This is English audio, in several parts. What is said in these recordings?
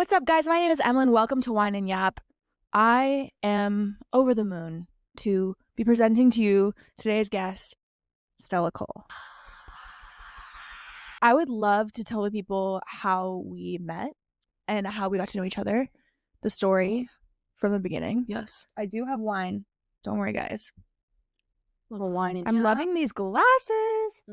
What's up, guys? My name is Emlyn. Welcome to Whine and Yap. I am over the moon to be presenting to you today's guest, Stela Cole. I would love to tell the people how we met and how we got to know each other, the story from the beginning. Yes. I do have wine. Don't worry, guys. Little wine and I'm loving these glasses.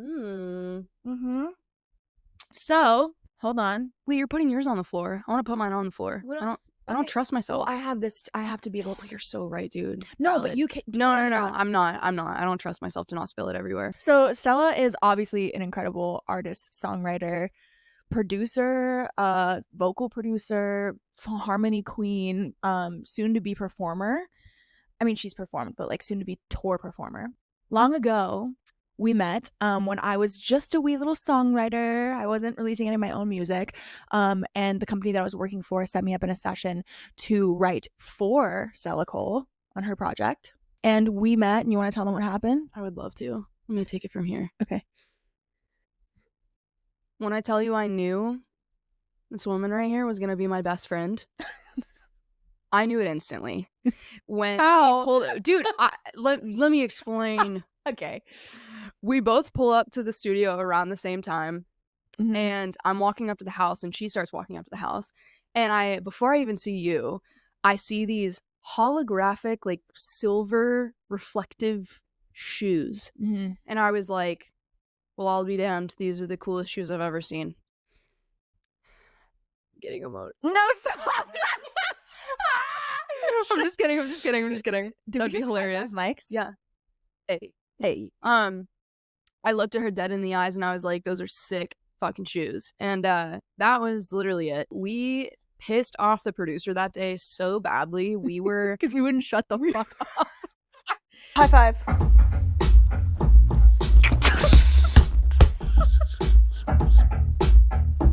So, hold on. Wait, you're putting yours on the floor. I want to put mine on the floor. I don't trust myself. Well, I have this. I have to be able to. You're so right, dude. No, Valid. but you can't. No. I'm not. I don't trust myself to not spill it everywhere. So Stela is obviously an incredible artist, songwriter, producer, vocal producer, harmony queen, soon to be performer. I mean, she's performed, but like soon to be tour performer. Long ago, we met when I was just a wee little songwriter. I wasn't releasing any of my own music. And the company that I was working for set me up in a session to write for Stela Cole on her project. And we met, and you want to tell them what happened? I would love to. Let me take it from here. Okay. When I tell you I knew this woman right here was going to be my best friend, I knew it instantly. When How? Dude, let me explain. Okay. We both pull up to the studio around the same time, and I'm walking up to the house, and she starts walking up to the house, and before I even see you, I see these holographic, like, silver reflective shoes, and I was like, well, I'll be damned, these are the coolest shoes I've ever seen. Getting emoted. No, stop. I'm just kidding. That'd be hilarious. Mics? Yeah. Hey. I looked at her dead in the eyes and I was like, those are sick fucking shoes. And that was literally it. We pissed off the producer that day so badly. We were Because we wouldn't shut the fuck up. high five.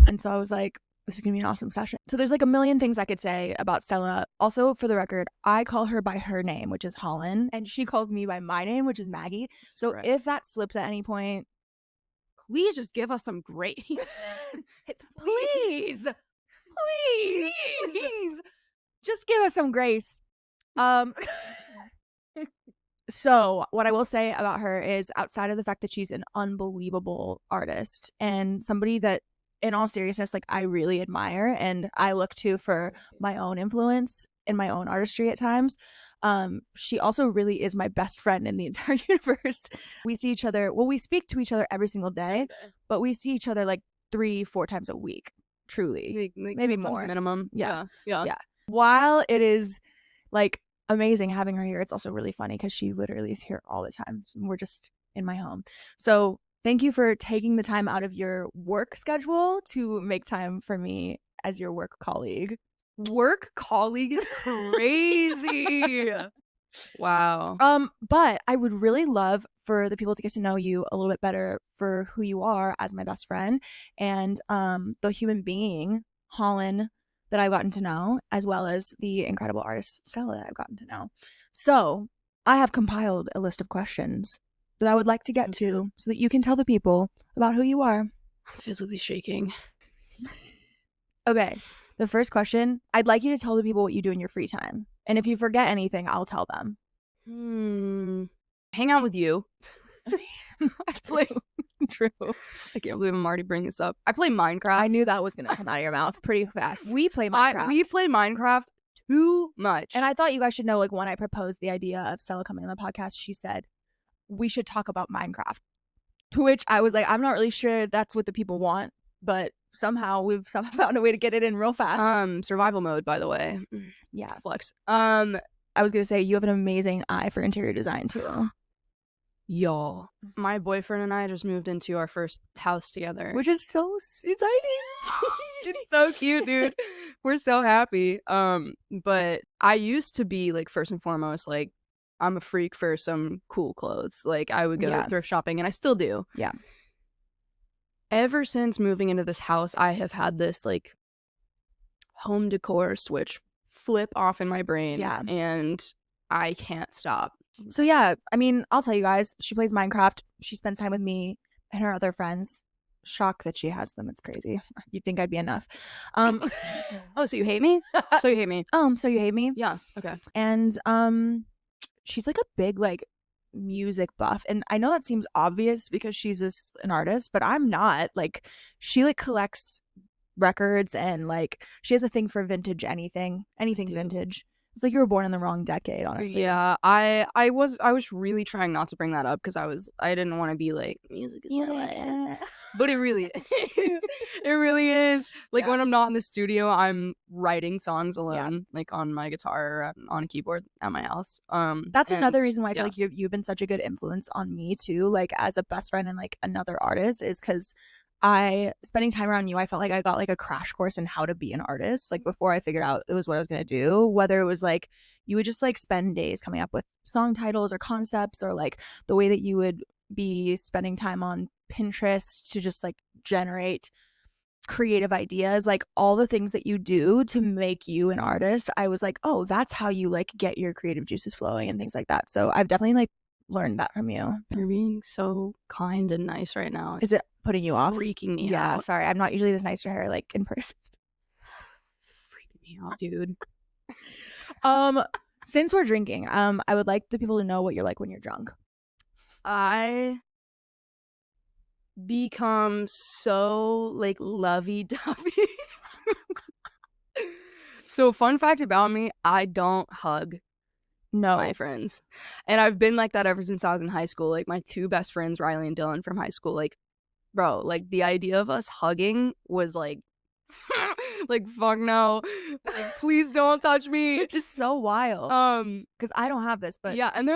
And so I was like, this is gonna be an awesome session. So there's like a million things I could say about Stela. Also, for the record, I call her by her name, which is Holland, and she calls me by my name, which is Maggie. So correct. if that slips at any point, Please just give us some great please, just give us some grace. So what I will say about her is, outside of the fact that she's an unbelievable artist and somebody that, in all seriousness, like, I really admire and I look to for my own influence in my own artistry at times, she also really is my best friend in the entire universe. We see each other, well, we speak to each other every single day, but we see each other like 3-4 times a week, truly. like Maybe more. minimum. Yeah. Yeah. While it is like amazing having her here, it's also really funny because she literally is here all the time. So we're just in my home. So thank you for taking the time out of your work schedule to make time for me as your work colleague. Work colleague is crazy. Wow. But I would really love for the people to get to know you a little bit better for who you are as my best friend, and the human being, Holland, that I've gotten to know, as well as the incredible artist, Stela, that I've gotten to know. So I have compiled a list of questions that I would like to get to so that you can tell the people about who you are. I'm physically shaking. Okay. The first question, I'd like you to tell the people what you do in your free time. And if you forget anything, I'll tell them. Hang out with you. I play. True. I can't believe I'm already bringing this up. I play Minecraft. I knew that was going to come out of your mouth pretty fast. We play Minecraft. We play Minecraft too much. And I thought you guys should know, like, when I proposed the idea of Stela coming on the podcast, she said, we should talk about Minecraft. To which I was like, I'm not really sure that's what the people want, but somehow we've found a way to get it in real fast. Survival mode, by the way. Yeah. Flex. I was going to say, you have an amazing eye for interior design too. Y'all. My boyfriend and I just moved into our first house together. Which is so exciting. It's so cute, dude. We're so happy. But I used to be, like, first and foremost, like, I'm a freak for some cool clothes. Like, I would go thrift shopping, and I still do. Yeah. Ever since moving into this house, I have had this, like, home decor switch flip off in my brain. Yeah. And I can't stop. So yeah, I mean, I'll tell you guys, she plays Minecraft. She spends time with me and her other friends. shocked that she has them. It's crazy. You'd think I'd be enough. Oh, so you hate me? So you hate me? So you hate me? Yeah. Okay. And she's like a big like music buff, and I know that seems obvious because she's an artist, but I'm not. Like, she like collects records, and like she has a thing for vintage anything vintage. It's like you were born in the wrong decade, honestly. Yeah, I was really trying not to bring that up because I didn't want to be like music is my life. But it really is. It really is. Like, when I'm not in the studio, I'm writing songs alone, like on my guitar or on a keyboard at my house. That's another reason why I feel like you've been such a good influence on me too, like as a best friend and like another artist, is because spending time around you, I felt like I got like a crash course in how to be an artist. Like, before I figured out it was what I was gonna do, whether it was like you would just like spend days coming up with song titles or concepts, or like the way that you would be spending time on Pinterest to just like generate creative ideas, like all the things that you do to make you an artist. I was like, oh, that's how you like get your creative juices flowing and things like that. So I've definitely like learned that from you. You're being so kind and nice right now. Is it putting you off? Freaking me out. Yeah, sorry. I'm not usually this nice to her like in person. It's freaking me out, dude. Since we're drinking, I would like the people to know what you're like when you're drunk. I become so like lovey-dovey. So, fun fact about me, I don't hug my friends. And I've been like that ever since I was in high school. Like, my two best friends, Riley and Dylan from high school, like, bro, like the idea of us hugging was like like, fuck no. Like, please don't touch me. Which is so wild. Because I don't have this, but yeah, and they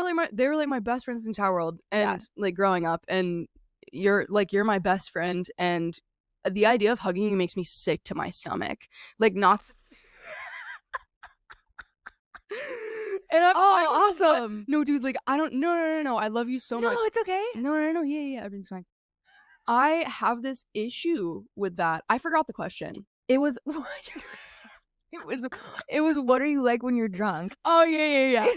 were like my best friends in the entire world, and like growing up, and you're my best friend, and the idea of hugging you makes me sick to my stomach. Like, not and awesome. No, dude, like, I don't no, I love you so much. No, it's okay. No, yeah, everything's fine. I have this issue with that. I forgot the question. It was it was what are you like when you're drunk? Oh, yeah.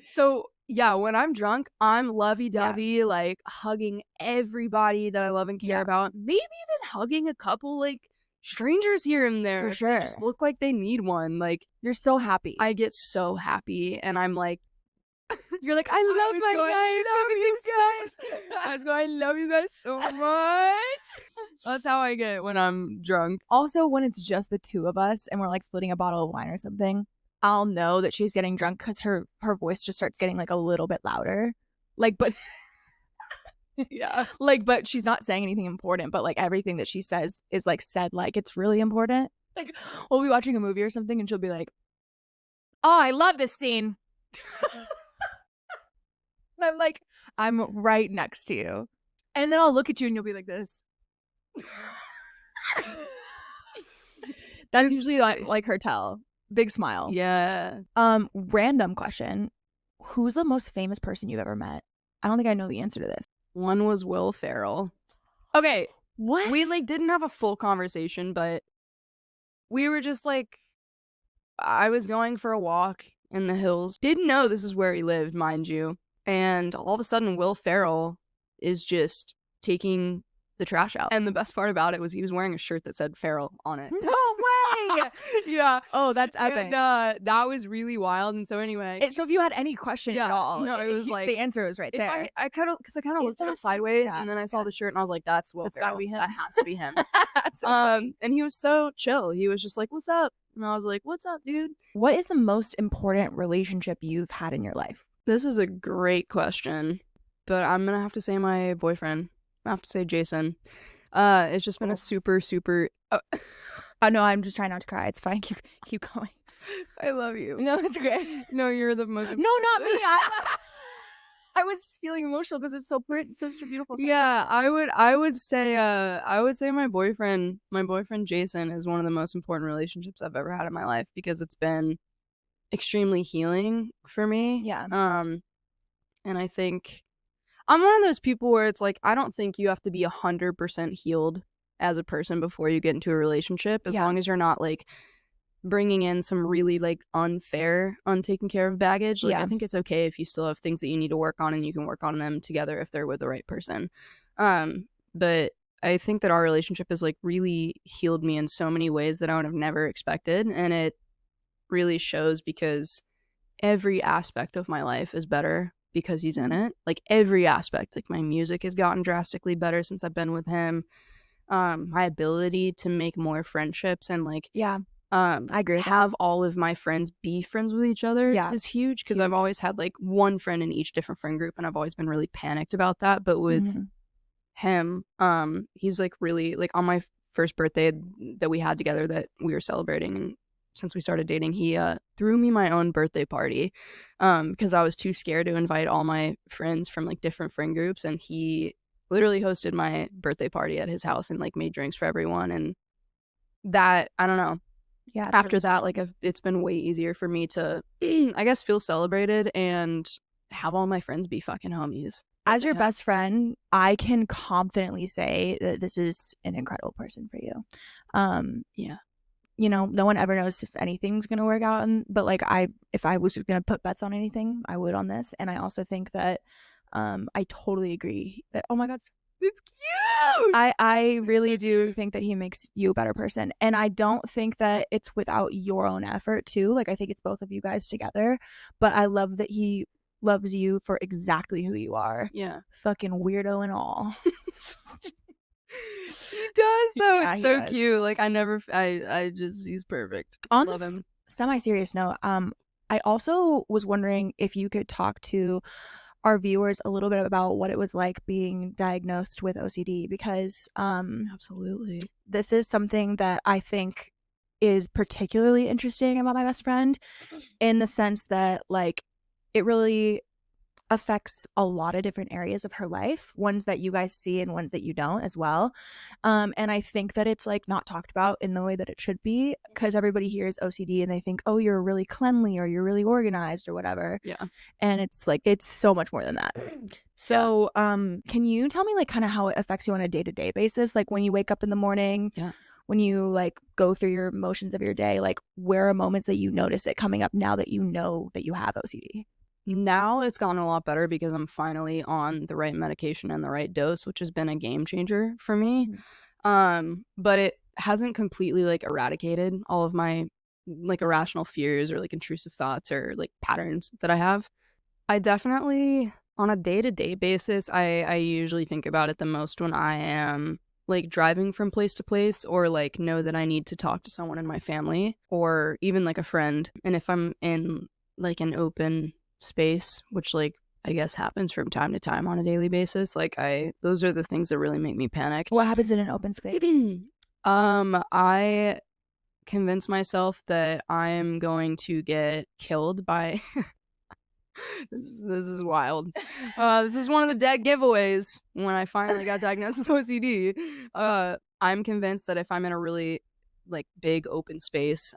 So, yeah, when I'm drunk, I'm lovey-dovey, like hugging everybody that I love and care about. Maybe even hugging a couple like strangers here and there. For sure. They just look like they need one. Like, you're so happy. I get so happy, and I'm like, you're like, I love my guys. I love you guys so much. That's how I get when I'm drunk. Also, when it's just the two of us and we're like splitting a bottle of wine or something, I'll know that she's getting drunk because her voice just starts getting like a little bit louder. Like, but yeah, like, but she's not saying anything important, but like everything that she says is like said like it's really important. Like, we'll be watching a movie or something and she'll be like, oh, I love this scene. And I'm like, I'm right next to you. And then I'll look at you and you'll be like this. That's usually like her tell. Big smile. Yeah. Random question. Who's the most famous person you've ever met? I don't think I know the answer to this. One was Will Ferrell. Okay. What? We like didn't have a full conversation, but we were just like, I was going for a walk in the hills. Didn't know this is where he lived, mind you. And all of a sudden, Will Ferrell is just taking the trash out. And the best part about it was he was wearing a shirt that said Ferrell on it. No way! Yeah. Oh, that's epic. And, that was really wild. And so anyway. So if you had any question at all, no, it was like the answer was right there. I kind of looked at him sideways, and then I saw the shirt, and I was like, "That's Will Ferrell. Gotta be him. That has to be him." And he was so chill. He was just like, "What's up?" And I was like, "What's up, dude?" What is the most important relationship you've had in your life? This is a great question, but I'm gonna have to say my boyfriend. I have to say Jason. It's just been a super. Oh no, I'm just trying not to cry. It's fine. Keep going. I love you. No, it's great. No, you're the most. No, not me. I was just feeling emotional because it's so pretty. It's such a beautiful song. Yeah, I would say my boyfriend Jason is one of the most important relationships I've ever had in my life because it's been extremely healing for me. Yeah. And I think I'm one of those people where it's like I don't think you have to be 100% healed as a person before you get into a relationship, as long as you're not like bringing in some really like unfair, untaken care of baggage. Like, I think it's okay if you still have things that you need to work on and you can work on them together if they're with the right person. But I think that our relationship has like really healed me in so many ways that I would have never expected, and it really shows because every aspect of my life is better because he's in it. Like every aspect, like my music has gotten drastically better since I've been with him. My ability to make more friendships and like Yeah, I agree with that. have all of my friends be friends with each other Yeah, is huge because huge. I've always had like one friend in each different friend group, and I've always been really panicked about that. But with him, he's like really like on my first birthday that we had together that we were celebrating, and since we started dating, he threw me my own birthday party because I was too scared to invite all my friends from like different friend groups, and he literally hosted my birthday party at his house and like made drinks for everyone. And that, I don't know, Yeah, after that, like it's been way easier for me to I guess feel celebrated and have all my friends be fucking homies. As your best friend, I can confidently say that this is an incredible person for you. Yeah. You know, no one ever knows if anything's gonna work out, but like if I was gonna put bets on anything, I would on this. And I also think that I totally agree that, oh my god, it's cute. I really do think that he makes you a better person, and I don't think that it's without your own effort too. Like I think it's both of you guys together, but I love that he loves you for exactly who you are. Yeah. Fucking weirdo and all. He does though. Yeah, it's so cute. Like I just he's perfect. On Love him. Semi-serious note, I also was wondering if you could talk to our viewers a little bit about what it was like being diagnosed with OCD, because absolutely, this is something that I think is particularly interesting about my best friend, in the sense that like it really affects a lot of different areas of her life, ones that you guys see and ones that you don't as well. And I think that it's like not talked about in the way that it should be, because everybody hears OCD and they think, oh, you're really cleanly or you're really organized or whatever. Yeah. And it's like, it's so much more than that. So can you tell me like kind of how it affects you on a day-to-day basis? Like when you wake up in the morning, when you like go through your motions of your day, like where are moments that you notice it coming up now that you know that you have OCD? Now it's gotten a lot better because I'm finally on the right medication and the right dose, which has been a game changer for me. But it hasn't completely like eradicated all of my like irrational fears or like intrusive thoughts or like patterns that I have. I definitely, on a day-to-day basis, I usually think about it the most when I am like driving from place to place, or like know that I need to talk to someone in my family or even like a friend. And if I'm in like an open space, which like I guess happens from time to time on a daily basis, like those are the things that really make me panic. What happens in an open space? I convince myself that I am going to get killed by this is wild. This is one of the dead giveaways when I finally got diagnosed with OCD. I'm convinced that if I'm in a really like big open space,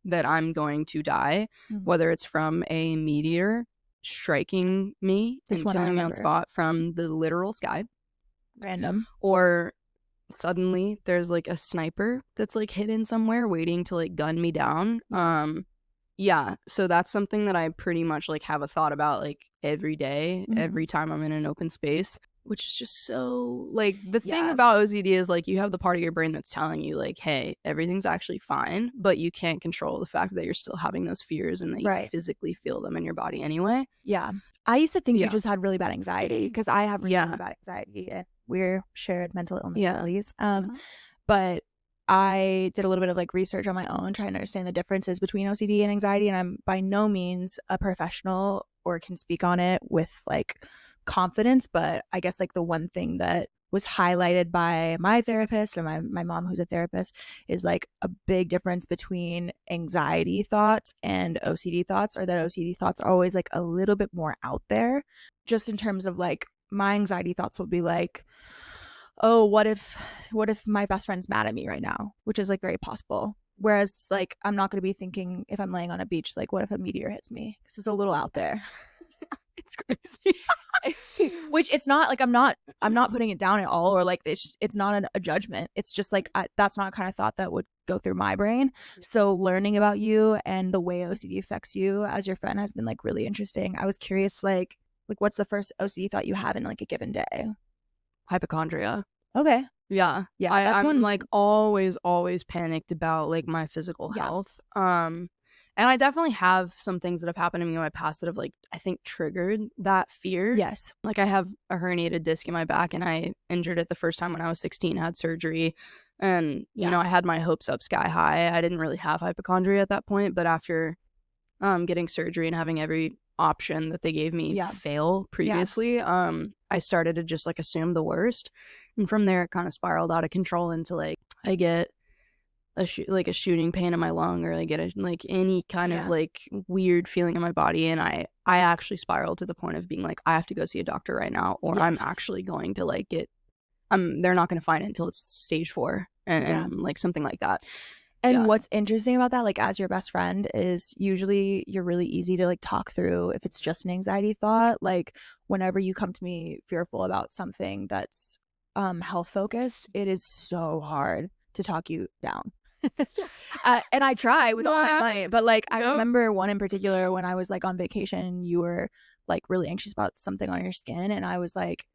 that I'm going to die, whether it's from a meteor striking me and killing me on spot from the literal sky, random, or suddenly there's like a sniper that's like hidden somewhere waiting to like gun me down. Yeah, so that's something that I pretty much like have a thought about like every day, every time I'm in an open space, which is just so like the thing about OCD is like you have the part of your brain that's telling you like, hey, everything's actually fine, but you can't control the fact that you're still having those fears and that you physically feel them in your body anyway. Yeah. I used to think you just had really bad anxiety, because I have really bad anxiety and we're shared mental illness girlies. But I did a little bit of like research on my own trying to understand the differences between OCD and anxiety, and I'm by no means a professional or can speak on it with like confidence, but I guess like the one thing that was highlighted by my therapist or my mom, who's a therapist, is like a big difference between anxiety thoughts and OCD thoughts, or that OCD thoughts are always like a little bit more out there, just in terms of like my anxiety thoughts will be like, oh, what if my best friend's mad at me right now, which is like very possible. Whereas like I'm not going to be thinking, if I'm laying on a beach, like what if a meteor hits me, because it's a little out there. It's crazy. Which it's not like I'm not putting it down at all, or like it's not a judgment. It's just like that's not kind of thought that would go through my brain. So learning about you and the way OCD affects you as your friend has been like really interesting. I was curious, like what's the first OCD thought you have in like a given day? Hypochondria. Okay. Yeah. Yeah, that's I'm, one. like, always panicked about, like, my physical Yeah. health. And I definitely have some things that have happened to me in my past that have, like, I think triggered that fear. Yes. Like, I have a herniated disc in my back, and I injured it the first time when I was 16, had surgery, and, Yeah. I had my hopes up sky high. I didn't really have hypochondria at that point, but after, getting surgery and having every option that they gave me Yeah. fail Yeah. previously, I started to just, like, assume the worst, and from there, it kinda spiraled out of control into, like, I get a shooting pain in my lung, or I get any kind of, Yeah. like, weird feeling in my body, and I actually spiraled to the point of being like, "I have to go see a doctor right now, or I'm Yes. actually going to, like, they're not gonna find it until it's stage 4," Yeah. and, like, something like that. And Yeah. what's interesting about that, like, as your best friend, is usually you're really easy to, like, talk through if it's just an anxiety thought. Like, whenever you come to me fearful about something that's, health focused, it is so hard to talk you down. And I try with all my might, but, like, I Yep. remember one in particular when I was, like, on vacation, and you were, like, really anxious about something on your skin, and I was, like,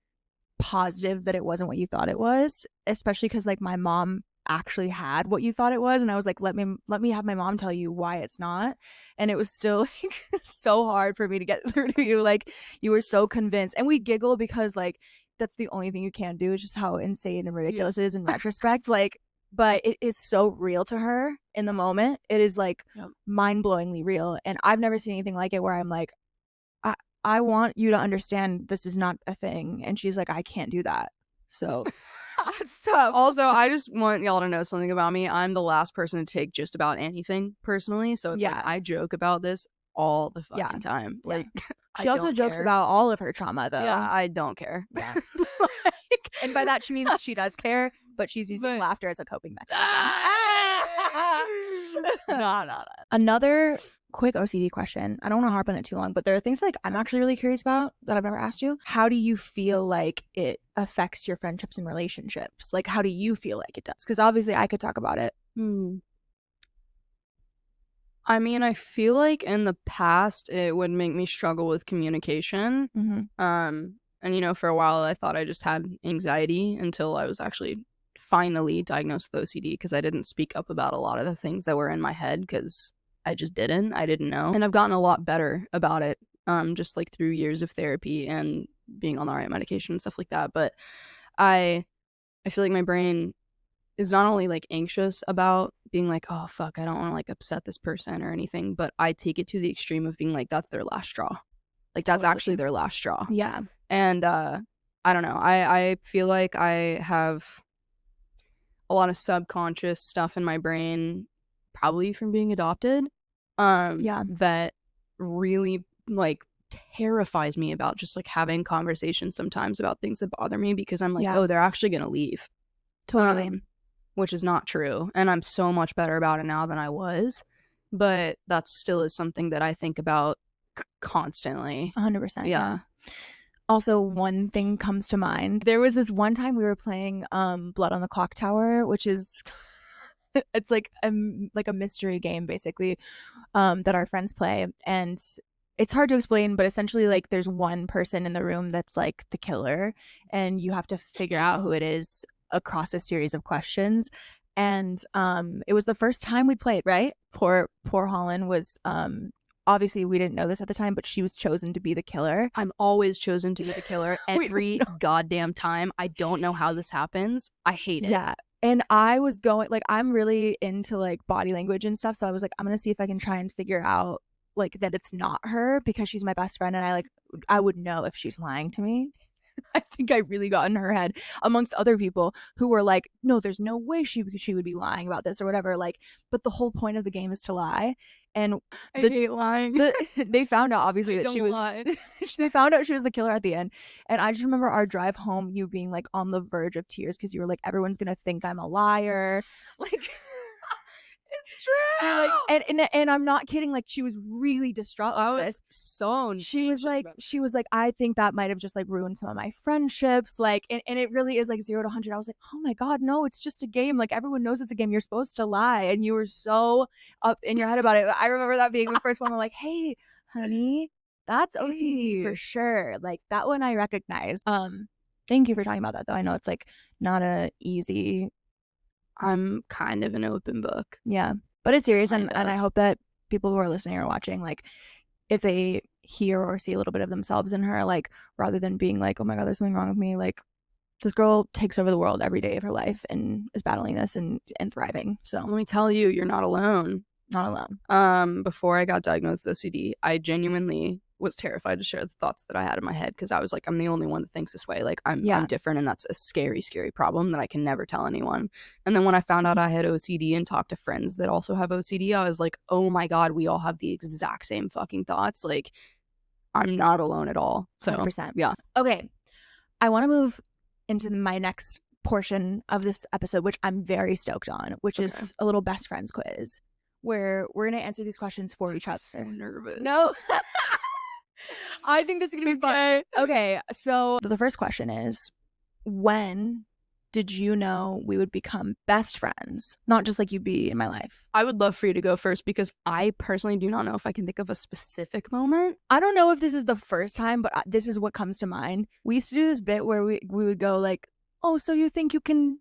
positive that it wasn't what you thought it was, especially because, like, my mom actually had what you thought it was, and I was like, let me have my mom tell you why it's not." And it was still, like, so hard for me to get through to you. Like, you were so convinced, and we giggle because, like, that's the only thing you can do, is just how insane and Yeah. ridiculous it is in retrospect. Like, but it is so real to her in the moment. It is, like, Yep. mind-blowingly real, and I've never seen anything like it, where I'm like, I I want you to understand this is not a thing. And she's like, I can't do that. So that's tough. Also, I just want y'all to know something about me. I'm the last person to take just about anything personally, so it's like Yeah. I joke about this all the Yeah. fucking time. Yeah. Like, I She also don't jokes care. about all of her trauma, Yeah, though. I don't care. Yeah. Like, and by that she means she does care, but she's using But laughter as a coping mechanism. no. Another quick OCD question. I don't want to harp on it too long, but there are things like I'm actually really curious about that I've never asked you. How do you feel like it affects your friendships and relationships? Like, how do you feel like it does? Because obviously I could talk about it. I mean, I feel like in the past it would make me struggle with communication. Mm-hmm. And for a while I thought I just had anxiety until I was actually finally diagnosed with OCD because I didn't speak up about a lot of the things that were in my head because I didn't know. And I've gotten a lot better about it, just like through years of therapy and being on the right medication and stuff like that. But I feel like my brain is not only like anxious about being like, oh fuck, I don't want to like upset this person or anything, but I take it to the extreme of being like, that's their last straw. Like that's actually Totally. their last straw. Yeah. And I don't know. I feel like I have a lot of subconscious stuff in my brain, probably from being adopted, Yeah. that really like terrifies me about just like having conversations sometimes about things that bother me because I'm like, Yeah. oh, they're actually gonna leave. Totally. Which is not true. And I'm so much better about it now than I was. But that still is something that I think about constantly. 100%. Yeah. Also, one thing comes to mind. There was this one time we were playing Blood on the Clock Tower, which is it's like a mystery game basically, that our friends play, and it's hard to explain, but essentially, like, there's one person in the room that's like the killer, and you have to figure out who it is across a series of questions. And it was the first time we'd played, right? Poor Holland was obviously we didn't know this at the time, but she was chosen to be the killer. I'm always chosen to be the killer every No. goddamn time. I don't know how this happens. I hate it. Yeah. And I was going, like, I'm really into like body language and stuff, so I was like, I'm gonna see if I can try and figure out like that it's not her, because she's my best friend, and I would know if she's lying to me. I think I really got in her head amongst other people who were like, no, there's no way she would be lying about this or whatever. Like, but the whole point of the game is to lie. And I hate lying. they found out obviously that she was lie. they found out she was the killer at the end. And I just remember our drive home, you being like on the verge of tears because you were like, everyone's gonna think I'm a liar. Like, It's true. and I'm not kidding. Like, she was really distraught. I with was this. so She was like, I think that might have just like ruined some of my friendships. Like, and it really is like 0 to 100. I was like, oh my God, no, it's just a game. Like, everyone knows it's a game. You're supposed to lie. And you were so up in your head about it. I remember that being the first one. I'm like, hey, honey, that's OCD for sure. Like, that one I recognize. Thank you for talking about that, though. I know it's like not a easy. I'm kind of an open book. Yeah, but it's serious, and I hope that people who are listening or watching, like, if they hear or see a little bit of themselves in her, like, rather than being like, oh my god, there's something wrong with me, like, this girl takes over the world every day of her life and is battling this and thriving. So let me tell you, you're not alone. Not alone. Before I got diagnosed with OCD, I genuinely was terrified to share the thoughts that I had in my head because I was like, I'm the only one that thinks this way. Like, I'm different, and that's a scary, scary problem that I can never tell anyone. And then when I found out I had OCD and talked to friends that also have OCD, I was like, oh my god, we all have the exact same fucking thoughts. Like, I'm not alone at all. So 100%. Yeah. Okay, I want to move into my next portion of this episode, which I'm very stoked on, which is a little best friends quiz, where we're going to answer these questions for each other. I'm so nervous. No. I think this is going to be fun. Okay, so the first question is, when did you know we would become best friends? Not just like you'd be in my life. I would love for you to go first because I personally do not know if I can think of a specific moment. I don't know if this is the first time, but this is what comes to mind. We used to do this bit where we would go like, oh, so you think you can...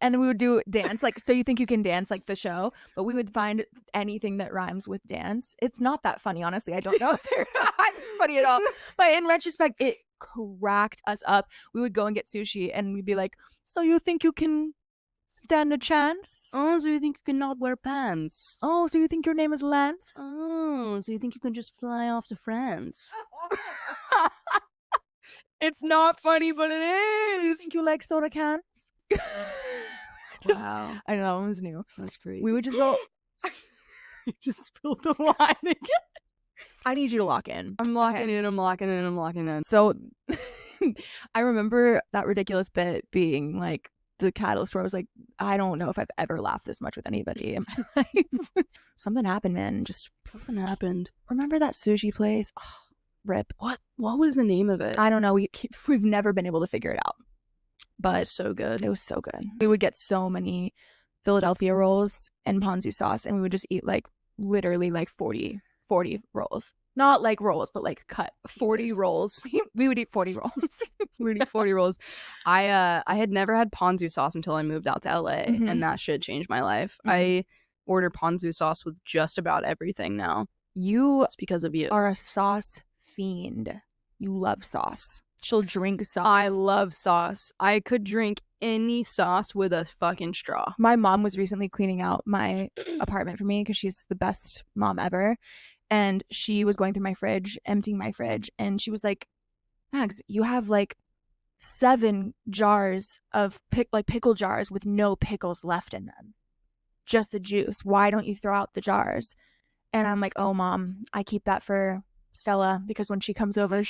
And then we would do dance, like, so you think you can dance, like the show, but we would find anything that rhymes with dance. It's not that funny, honestly. I don't know if it's funny at all. But in retrospect, it cracked us up. We would go and get sushi and we'd be like, so you think you can stand a chance? Oh, so you think you can not wear pants? Oh, so you think your name is Lance? Oh, so you think you can just fly off to France? It's not funny, but it is. So you think you like soda cans? Wow. I know, that one's new. That's crazy. We would just go... You just spilled the wine again. I need you to lock in. I'm locking in. So I remember that ridiculous bit being like the catalyst where I was like, I don't know if I've ever laughed this much with anybody in my life. Something happened, man. Something happened. Remember that sushi place? Oh, rip. What was the name of it? I don't know. We've never been able to figure it out. But it was so good. It was so good. We would get so many Philadelphia rolls and ponzu sauce, and we would just eat like literally like 40 rolls. Not like rolls, but like cut pieces. 40 rolls. We would eat 40 rolls. We would eat 40 rolls. I had never had ponzu sauce until I moved out to LA, and that shit changed my life. I order ponzu sauce with just about everything now. It's because of you. Are a sauce fiend. You love sauce. She'll drink sauce. I love sauce. I could drink any sauce with a fucking straw. My mom was recently cleaning out my apartment for me because she's the best mom ever. And she was going through my fridge, emptying my fridge. And she was like, Max, you have like 7 jars of pickle jars with no pickles left in them. Just the juice. Why don't you throw out the jars? And I'm like, oh, Mom, I keep that for Stella because when she comes over,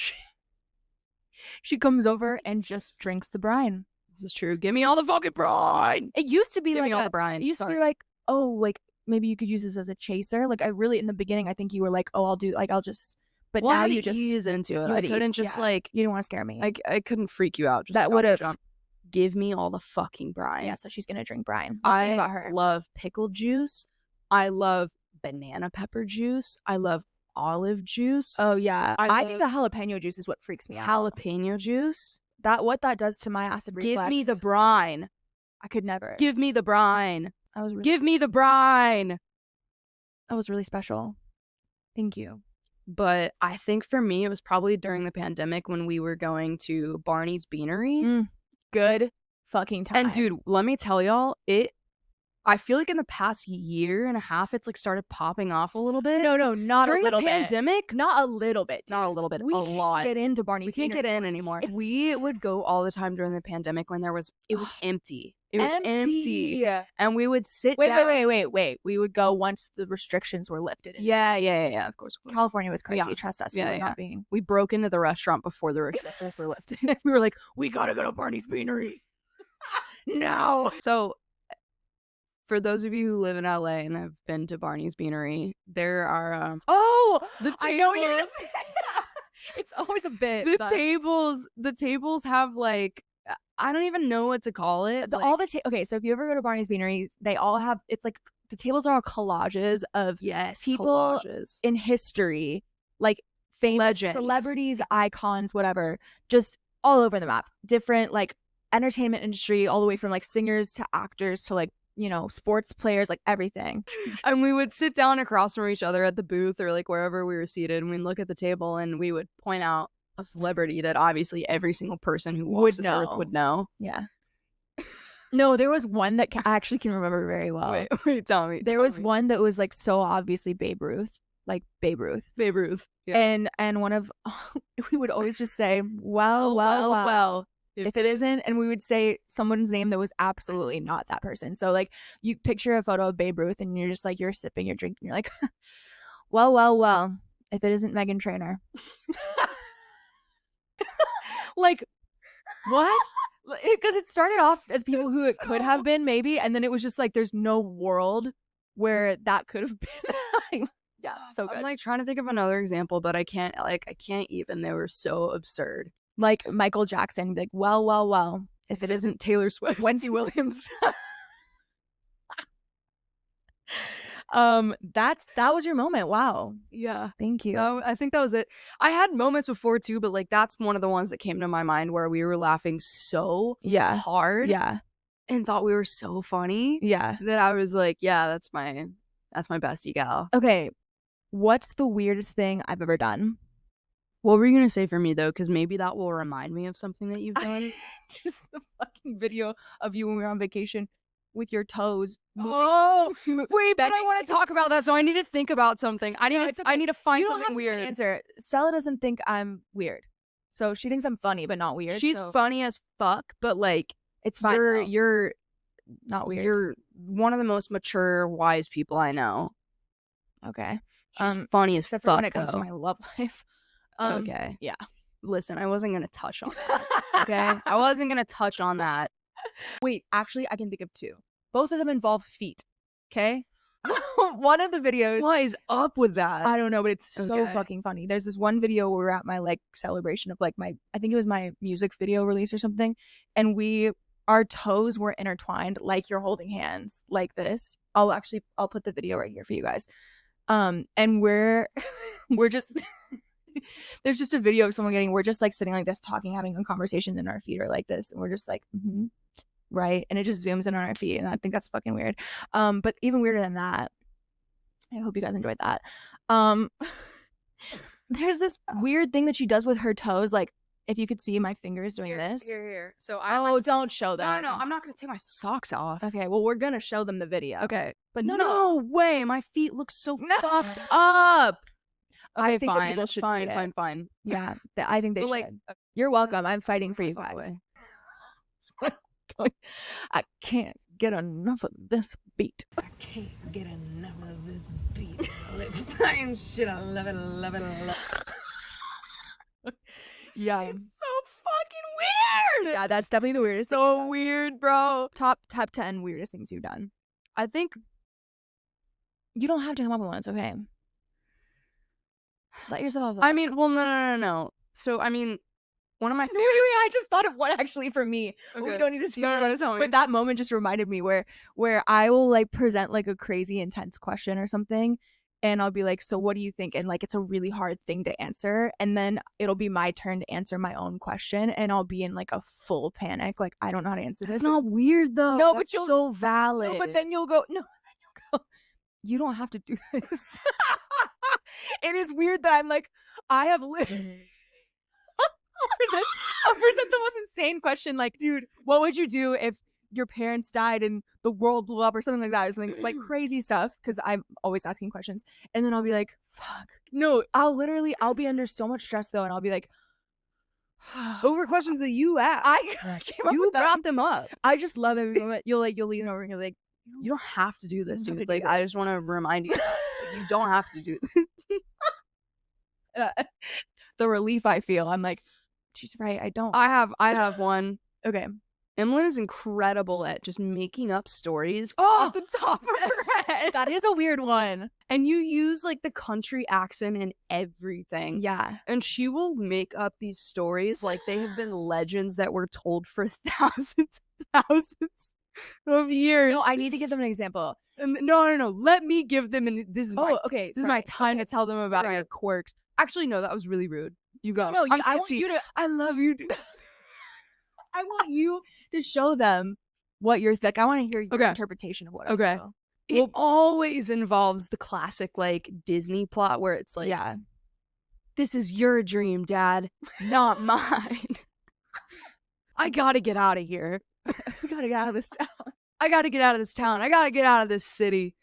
she comes over and just drinks the brine. This is true. Give me all the fucking brine. It used to be Give like me all the brine. It used to be like, oh, like maybe you could use this as a chaser. Like I really, in the beginning, I think you were like, oh, I'll just. But now you just ease into it. I couldn't just like. You didn't want to scare me. I couldn't freak you out. Just that would have. Give me all the fucking brine. Yeah, so she's gonna drink brine. I love pickle juice. I love banana pepper juice. I love olive juice. Oh yeah, I think the jalapeno juice is what freaks me out. Jalapeno juice. What that does to my acid reflux. Give me the brine. I could never. Give me the brine. Give me the brine. That was really special. Thank you. But I think for me, it was probably during the pandemic when we were going to Barney's Beanery. Good fucking time. And dude, let me tell y'all, I feel like in the past year and a half, it's like started popping off a little bit. No, not during a little the pandemic. Not a little bit. Not a little bit. We a lot. Get into Barney's. We can't get in anymore. We would go all the time during the pandemic when it was empty. It was empty. And we would sit down. Wait. We would go once the restrictions were lifted. Yeah. Of course. California was crazy. Trust us. We broke into the restaurant before the restrictions were lifted. We were like, we gotta go to Barney's Beanery. No. So, for those of you who live in LA and have been to Barney's Beanery, there are I know what you're gonna say. It's always a bit. The tables have like, I don't even know what to call it. Okay, so if you ever go to Barney's Beanery, they all have, it's like the tables are all collages of people in history, like famous celebrities, icons, whatever, just all over the map. Different like entertainment industry, all the way from like singers to actors to like, you know, sports players, like everything. And we would sit down across from each other at the booth or like wherever we were seated, and we'd look at the table and we would point out a celebrity that obviously every single person who walks this earth would know. Yeah. No, there was one that I actually can remember very well. Wait, tell me. There was one that was like so obviously Babe Ruth. Like Babe Ruth. Babe Ruth. Yeah. And one of we would always just say, well. If it isn't, and we would say someone's name that was absolutely not that person. So like you picture a photo of Babe Ruth and you're just like, you're sipping your drink and you're like, well, if it isn't Meghan Trainor. Like, what? Because it started off as people who it could have been maybe, and then it was just like there's no world where that could have been. Yeah, so good. I'm like trying to think of another example, but I can't even. They were so absurd. Like Michael Jackson, like, well, if it isn't Taylor Swift, Wendy Williams. That was your moment. Wow. Yeah. Thank you. I think that was it. I had moments before too, but like that's one of the ones that came to my mind where we were laughing so hard. Yeah. And thought we were so funny. Yeah. That I was like, yeah, that's my bestie gal. Okay. What's the weirdest thing I've ever done? What were you going to say for me, though? Because maybe that will remind me of something that you've done. Just the fucking video of you when we were on vacation with your toes. Oh, wait, but I want to talk about that, so I need to think about something. I need to find something weird. Answer. Stella doesn't think I'm weird. So she thinks I'm funny, but not weird. She's funny as fuck, but like, it's fine. You're not weird. You're one of the most mature, wise people I know. Okay. She's funny as except fuck, for when it comes to my love life. Okay. Yeah. Listen, I wasn't going to touch on that. Okay? I wasn't going to touch on that. Wait, actually, I can think of two. Both of them involve feet. Okay? One of the videos. What is up with that? I don't know, but it's so fucking funny. There's this one video where we're at my like celebration of like I think it was my music video release or something. And our toes were intertwined like you're holding hands like this. I'll put the video right here for you guys. And we're just there's just a video of someone we're just like sitting like this talking, having a conversation, and our feet are like this, and we're just like right, and it just zooms in on our feet, and I think that's fucking weird. But even weirder than that, I hope you guys enjoyed that. There's this weird thing that she does with her toes, like if you could see my fingers doing this. Here. So don't show that. No, I'm not gonna take my socks off. Okay, well we're gonna show them the video. Okay, but no way, my feet look so fucked up. Okay, I think fine. People should fine, see fine, it. fine. Yeah, I think they should. Like, you're welcome. I'm fighting for you guys. I can't get enough of this beat. I can't get enough of this beat. Fine shit. I love it. Yeah, it's so fucking weird. Yeah, that's definitely the weirdest. So weird, bro. Top 10 weirdest things you've done. I think you don't have to come up with one. It's okay. Let yourself off. I mean, well, no. So, I mean, one of my favorite... Wait, I just thought of one actually for me. Okay. We don't need to see No, tell me. But that moment just reminded me where I will like present like a crazy intense question or something, and I'll be like, so what do you think? And like it's a really hard thing to answer, and then it'll be my turn to answer my own question, and I'll be in like a full panic, like I don't know how to answer this. It's not weird though. No, that's but you're so valid. No, but then you'll go. You don't have to do this. It is weird that I'm like, I have I'll present the most insane question, like, dude, what would you do if your parents died and the world blew up or something like that, or something like crazy stuff, because I'm always asking questions, and then I'll be like, fuck. No, I'll be under so much stress though, and I'll be like, over questions that you asked. I came up you with brought them up. I just love every moment. You'll lean over and you're like, you don't have to do this, dude. Like, this. I just want to remind you, you don't have to do this. The relief I feel. I'm like, she's right. I don't. I have one. Okay. Emlyn is incredible at just making up stories off the top of her head. That is a weird one. And you use like the country accent and everything. Yeah. And she will make up these stories like they have been legends that were told for thousands of years. No, I need to give them an example. No. Let me give them this is okay. This is my time to tell them about your quirks. Actually, no, that was really rude. You go. No, I want you to. I love you, dude. I want you to show them what you're I want to hear your Okay. interpretation of what I Okay. feel. It always involves the classic like Disney plot where it's like, Yeah. this is your dream, Dad, not mine. I gotta get out of here. We gotta get out of this town. I gotta get out of this town. I gotta get out of this city.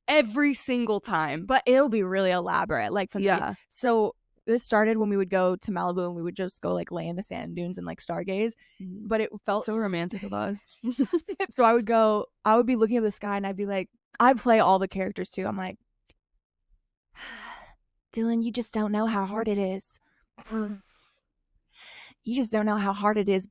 Every single time. But it'll be really elaborate. Like from so this started when we would go to Malibu and we would just go like lay in the sand dunes and like stargaze. But it felt so romantic of us. So I would be looking at the sky and I'd be like, I play all the characters too. I'm like, Dylan, you just don't know how hard it is. You just don't know how hard it is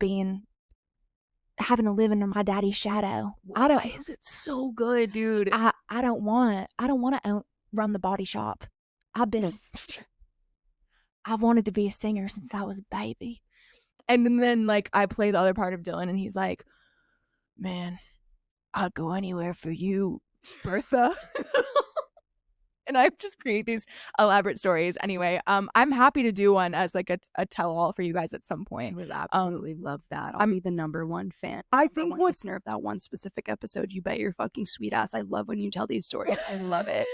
having to live under my daddy's shadow. Why is it so good, dude? I don't want to run the body shop. I've wanted to be a singer since I was a baby. And then like I play the other part of Dylan and he's like, man, I'd go anywhere for you, Bertha. And I just create these elaborate stories. Anyway, I'm happy to do one as like a tell-all for you guys at some point. I would absolutely love that. I'll be the #1 fan. I think listener of that one specific episode. You bet your fucking sweet ass. I love when you tell these stories. I love it.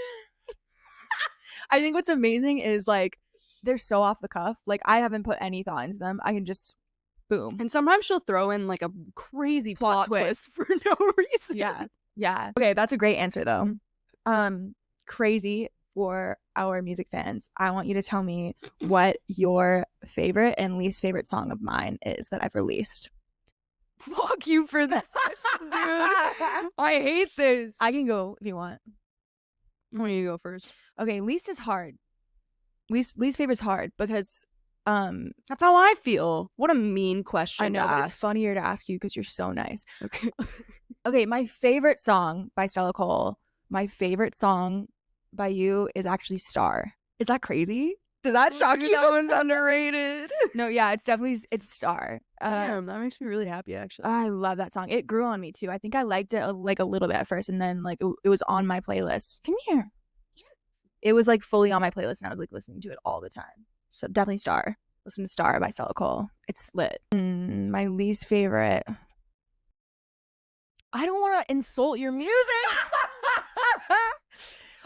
I think what's amazing is like they're so off the cuff. Like I haven't put any thought into them. I can just boom. And sometimes she'll throw in like a crazy plot twist for no reason. Yeah. Okay, that's a great answer though. Crazy for our music fans. I want you to tell me what your favorite and least favorite song of mine is that I've released. Fuck you for that, dude. I hate this. I can go if you want. I want you to go first. Okay, least is hard. Least favorite's hard because that's how I feel. What a mean question. I know, to but ask. it's funnier to ask you because you're so nice. Okay. Okay, my favorite song by Stela Cole. My favorite song by you is actually Star. Is that crazy? Does that shock you? That one's underrated. No, yeah, it's Star. Damn, that makes me really happy actually. I love that song. It grew on me too. I think I liked it like a little bit at first and then like it was on my playlist. Come here. It was like fully on my playlist and I was like listening to it all the time. So definitely Star. Listen to Star by Stela Cole. It's lit. My least favorite. I don't want to insult your music.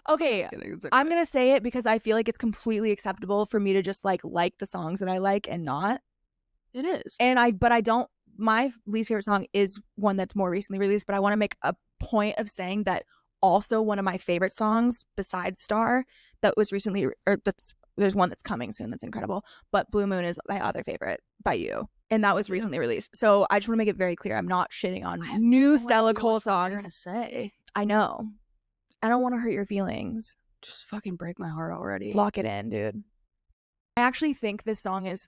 Okay, I'm gonna say it because I feel like it's completely acceptable for me to just like the songs that I like and not. It is. But I don't. My least favorite song is one that's more recently released, but I want to make a point of saying that also one of my favorite songs besides Star that was recently, there's one that's coming soon that's incredible, but Blue Moon is my other favorite by you. And that was recently released. So I just want to make it very clear. I'm not shitting on new Stela Cole songs. To say. I know. I don't want to hurt your feelings. Just fucking break my heart already. Lock it in, dude. I actually think this song is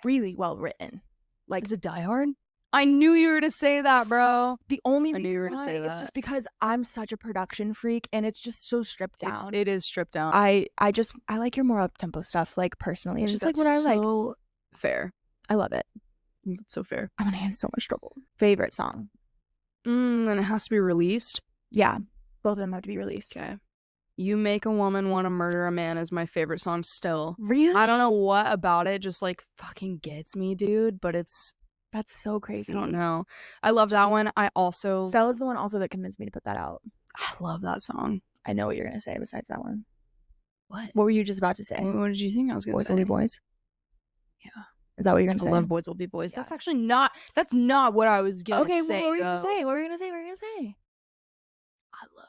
really well written. Like, is it Die Hard? I knew you were to say that, bro. The only reason you were to say is just because I'm such a production freak and it's just so stripped down. It is stripped down. I like your more up-tempo stuff, like personally. It's just like what I like. So fair. I love it. That's so fair. I'm gonna get in so much trouble. Favorite song? And it has to be released? Yeah. Both of them have to be released. Okay. You Make a Woman Want to Murder a Man is my favorite song still. Really? I don't know what about it just like fucking gets me, dude, but that's so crazy. I don't know. I love that one. I also Stella's the one also that convinced me to put that out. I love that song. I know what you're gonna say besides that one. What were you just about to say? What did you think I was gonna say? Boys will be boys? Yeah. Is that what you're gonna say? I love Boys Will Be Boys. Yeah. That's not what I was gonna say. Okay, what were you gonna say? What were you gonna say? I love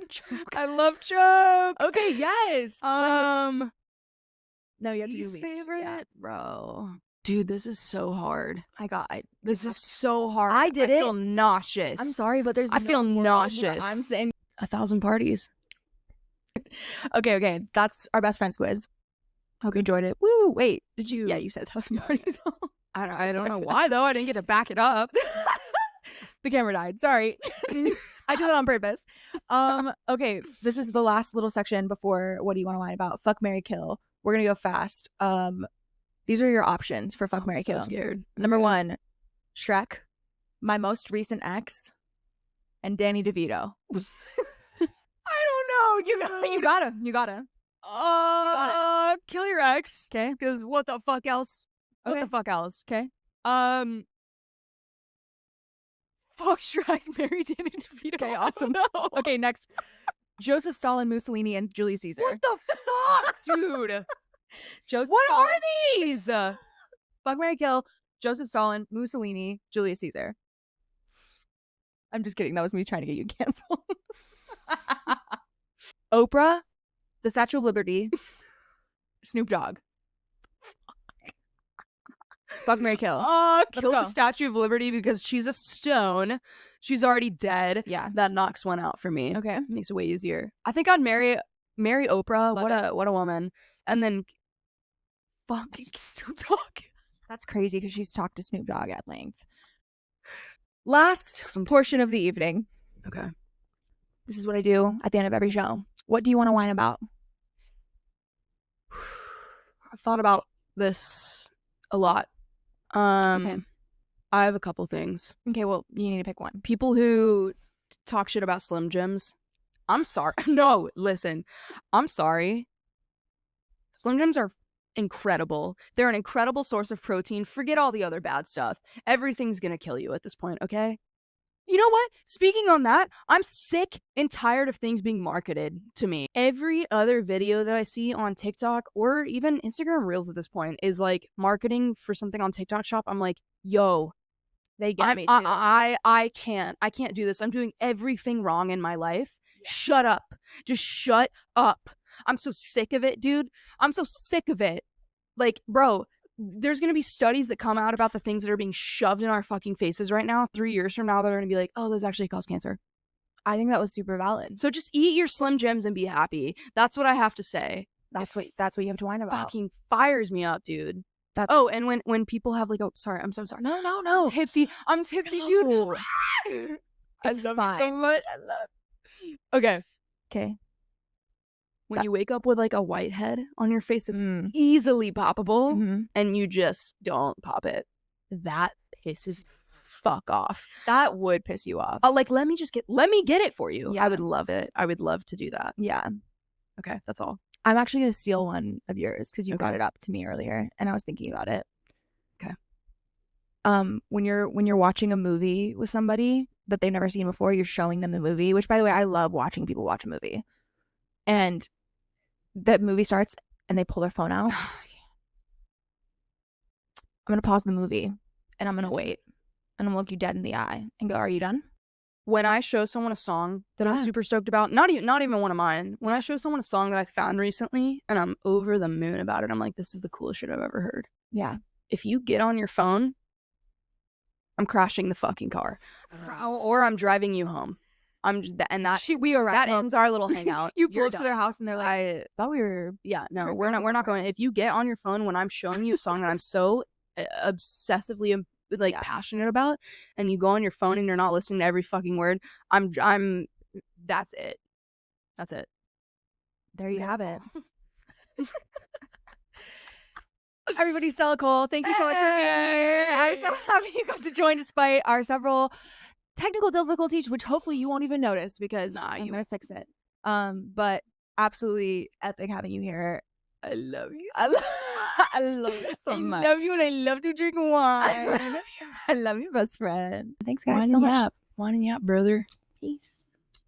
Choke. I love Choke. Okay, yes. No, you have to do least least. favorite, yeah. Bro. Dude, this is so hard. This is so hard. I feel nauseous. I'm sorry, but I feel nauseous. I'm saying 1,000 Parties. Okay. That's our best friends quiz. Hope you enjoyed it. Woo! Wait, did you? Yeah, you said 1,000 Parties. I don't know why though. I didn't get to back it up. The camera died. Sorry. I did that on purpose. Okay, this is the last little section before what do you want to whine about? Fuck, marry, kill. We're gonna go fast. These are your options for fuck, marry, kill. So scared. Number 1, Shrek, My Most Recent Ex, and Danny DeVito. I don't know. You gotta. Kill your ex. Okay. Because what the fuck else? Okay. What the fuck else? Okay. Fuck Shrek, Mary Danny DeVito. Okay, awesome. Okay, next. Joseph Stalin, Mussolini, and Julius Caesar. What the fuck, dude? Joseph What Stalin, are these? Fuck, Marry, Kill, Joseph Stalin, Mussolini, Julius Caesar. I'm just kidding. That was me trying to get you canceled. Oprah, the Statue of Liberty, Snoop Dogg. Fuck, Marry, Kill. Kill go. the Statue of Liberty because she's a stone. She's already dead. Yeah. That knocks one out for me. Okay. Makes it way easier. I think I'd marry Oprah. Love What a woman. And then fucking Snoop Dogg. That's crazy because she's talked to Snoop Dogg at length. Last portion of the evening. Okay. This is what I do at the end of every show. What do you want to whine about? I've thought about this a lot. Okay. I have a couple things. Okay, well, you need to pick one. People who talk shit about Slim Jims. I'm sorry. No, listen. I'm sorry. Slim Jims are incredible. They're an incredible source of protein. Forget all the other bad stuff. Everything's gonna kill you at this point, okay? You know what? Speaking on that, I'm sick and tired of things being marketed to me. Every other video that I see on TikTok or even Instagram Reels at this point is like marketing for something on TikTok Shop. I'm like, yo, They get me too. I can't do this. I'm doing everything wrong in my life. Yeah. Shut up. Just shut up. I'm so sick of it, dude. I'm so sick of it. Like, bro, there's going to be studies that come out about the things that are being shoved in our fucking faces right now. 3 years from now, they're going to be like, oh, those actually cause cancer. I think that was super valid. So just eat your Slim Jims and be happy. That's what I have to say. That's what you have to whine about. Fucking fires me up, dude. And when people have like, oh, sorry, I'm so sorry. No. I'm tipsy, dude. It's I love fine. you so much. I love you. Okay. When you wake up with like a white head on your face that's easily poppable and you just don't pop it, that pisses fuck off. That would piss you off. Like, let me get it for you. Yeah. I would love it. I would love to do that. Yeah. Okay, that's all. I'm actually going to steal one of yours because you brought it up to me earlier and I was thinking about it. Okay. When you're watching a movie with somebody that they've never seen before, you're showing them the movie, which by the way, I love watching people watch a movie. And that movie starts and they pull their phone out. I'm going to pause the movie and I'm going to wait and I'm going to look you dead in the eye and go, are you done? When I show someone a song that I'm super stoked about, not even one of mine, when I show someone a song that I found recently and I'm over the moon about it, I'm like, this is the coolest shit I've ever heard. Yeah. If you get on your phone, I'm crashing the fucking car. Or I'm driving you home. That ends our little hangout. You pull up to their house and they're like, I thought we were. Yeah, no, we're not going. If you get on your phone when I'm showing you a song that I'm so obsessively passionate about, and you go on your phone and you're not listening to every fucking word, that's it. There you have it. Everybody, Stela Cole, thank you so much for being here. I'm so happy you got to join despite our several technical difficulties, which hopefully you won't even notice because I'm gonna fix it. But absolutely epic having you here. I love you. I love you so much. I love you and I love to drink wine. I love you, best friend. Thanks, guys, so much. Winding you up, brother. Peace.